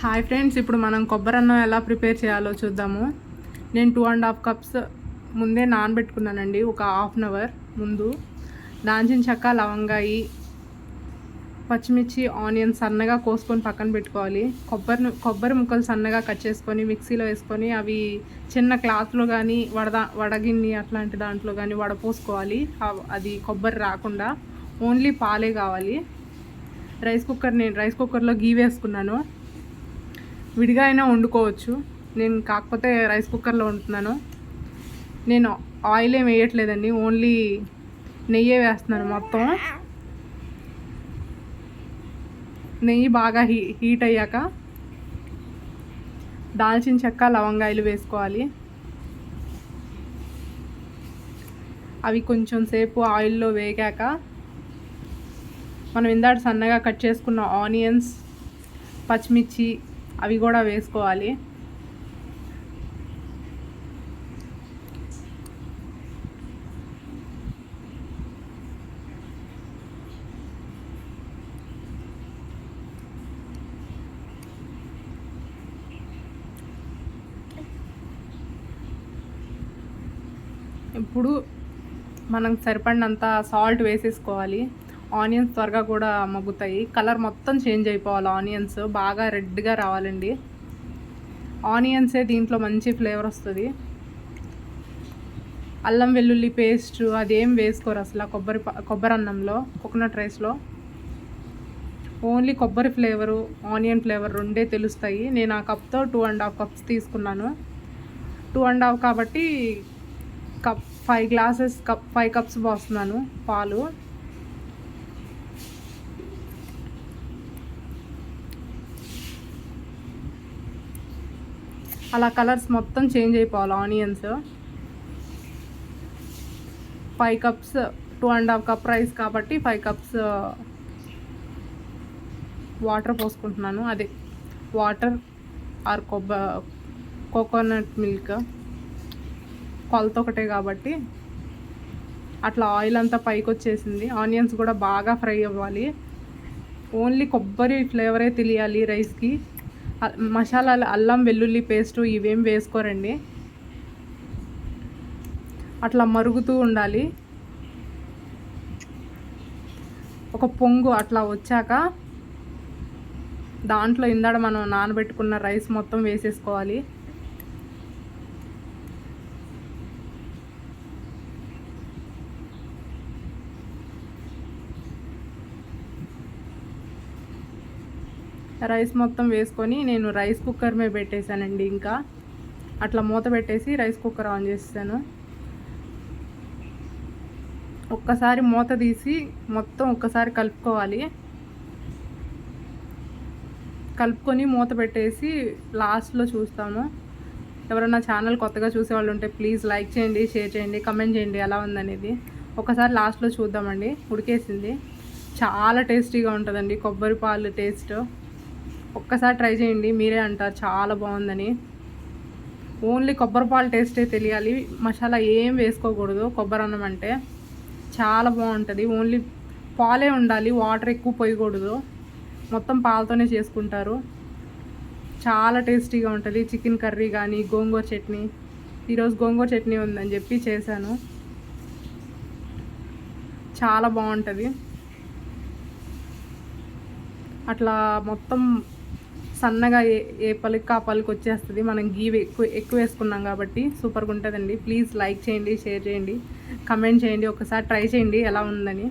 Hi friends, ఇప్పుడు మనం కొబ్బరన్నం ఎలా ప్రిపేర్ చేయాలో చూద్దాము. నేను 2.5 కప్స్ ముందే నానబెట్టుకున్నానండి, ఒక హాఫ్ అన్ అవర్ ముందు. దాల్చిన చెక్క, లవంగాయి, పచ్చిమిర్చి, ఆనియన్ సన్నగా కోసుకొని పక్కన పెట్టుకోవాలి. కొబ్బరి ముక్కలు సన్నగా కట్ చేసుకొని మిక్సీలో వేసుకొని అవి చిన్న క్లాత్లో కానీ వడగిన్ని అట్లాంటి దాంట్లో కానీ వడపోసుకోవాలి. అది కొబ్బరి రాకుండా ఓన్లీ పాలే కావాలి. నేను రైస్ కుక్కర్లో గీ వేసుకున్నాను. విడిగా అయినా వండుకోవచ్చు, నేను కాకపోతే రైస్ కుక్కర్లో వండుతున్నాను. నేను ఆయిల్ ఏం వేయట్లేదండి, ఓన్లీ నెయ్యే వేస్తున్నాను. మొత్తం నెయ్యి బాగా హీట్ అయ్యాక దాల్చిన చెక్క, లవంగాయలు వేసుకోవాలి. అవి కొంచెం సేపు ఆయిల్లో వేగాక మనం ఇందాక సన్నగా కట్ చేసుకున్న ఆనియన్స్, పచ్చిమిర్చి అవి కూడా వేసుకోవాలి. ఇప్పుడు మనం సరిపడినంత సాల్ట్ వేసేసుకోవాలి. ఆనియన్స్ త్వరగా కూడా మగ్గుతాయి. కలర్ మొత్తం చేంజ్ అయిపోవాలి. ఆనియన్స్ బాగా రెడ్గా రావాలండి. ఆనియన్సే దీంట్లో మంచి ఫ్లేవర్ వస్తుంది. అల్లం వెల్లుల్లి పేస్ట్ అదేం వేసుకోరు అసలు కొబ్బరి అన్నంలో, కోకోనట్ రైస్లో. ఓన్లీ కొబ్బరి ఫ్లేవరు, ఆనియన్ ఫ్లేవర్ రెండే తెలుస్తాయి. నేను ఆ కప్తో 2.5 కప్స్ తీసుకున్నాను. 2.5 కాబట్టి 5 కప్స్ పోస్తున్నాను పాలు. అలా కలర్స్ మొత్తం చేంజ్ అయిపోవాలి ఆనియన్స్. 5 కప్స్ 2.5 కప్ రైస్ కాబట్టి 5 కప్స్ వాటర్ పోసుకుంటున్నాను. అదే వాటర్ ఆర్ కోకోనట్ మిల్క్, కొలత ఒకటే కాబట్టి అట్లా ఆయిల్ అంతా పైకి వచ్చేసింది. ఆనియన్స్ కూడా బాగా ఫ్రై అవ్వాలి. ఓన్లీ కొబ్బరి ఫ్లేవరే తెలియాలి రైస్కి. మసాలాలు అల్లం వెల్లుల్లి పేస్టు ఇవేం వేసుకోరండి. అట్లా మరుగుతూ ఉండాలి. ఒక పొంగు అట్లా వచ్చాక దాంట్లో ఇందాడ మనం నానబెట్టుకున్న రైస్ మొత్తం వేసేసుకోవాలి. రైస్ మొత్తం వేసుకొని నేను రైస్ కుక్కర్ మీద పెట్టేశానండి. ఇంకా అట్లా మూత పెట్టేసి రైస్ కుక్కర్ ఆన్ చేసాను. ఒక్కసారి మూత తీసి మొత్తం ఒక్కసారి కలుపుకోవాలి. కలుపుకొని మూత పెట్టేసి లాస్ట్లో చూస్తాము. ఎవరైనా ఛానల్ కొత్తగా చూసేవాళ్ళు ఉంటే ప్లీజ్ లైక్ చేయండి, షేర్ చేయండి, కమెంట్ చేయండి ఎలా ఉందనేది. ఒకసారి లాస్ట్లో చూద్దామండి. ఉడికేసింది. చాలా టేస్టీగా ఉంటుందండి కొబ్బరి పాలు టేస్ట్. ఒక్కసారి ట్రై చేయండి, మీరే అంటారు చాలా బాగుందని. ఓన్లీ కొబ్బరి పాలు టేస్టే తెలియాలి, మసాలా ఏం వేసుకోకూడదు. కొబ్బరి అన్నం అంటే చాలా బాగుంటుంది. ఓన్లీ పాలే ఉండాలి, వాటర్ ఎక్కువ పోయకూడదు. మొత్తం పాలతోనే చేసుకుంటారు. చాలా టేస్టీగా ఉంటుంది. చికెన్ కర్రీ కానీ, గోంగూర చట్నీ, ఈరోజు గోంగూర చట్నీ ఉందని చెప్పి చేశాను. చాలా బాగుంటుంది. అట్లా మొత్తం సన్నగా ఏ పలుకు ఆ పలుకు వచ్చేస్తుంది. మనం గీ ఎక్కువ వేసుకున్నాం కాబట్టి సూపర్గా ఉంటుందండి. ప్లీజ్ లైక్ చేయండి, షేర్ చేయండి, కమెంట్ చేయండి. ఒకసారి ట్రై చేయండి ఎలా ఉందని.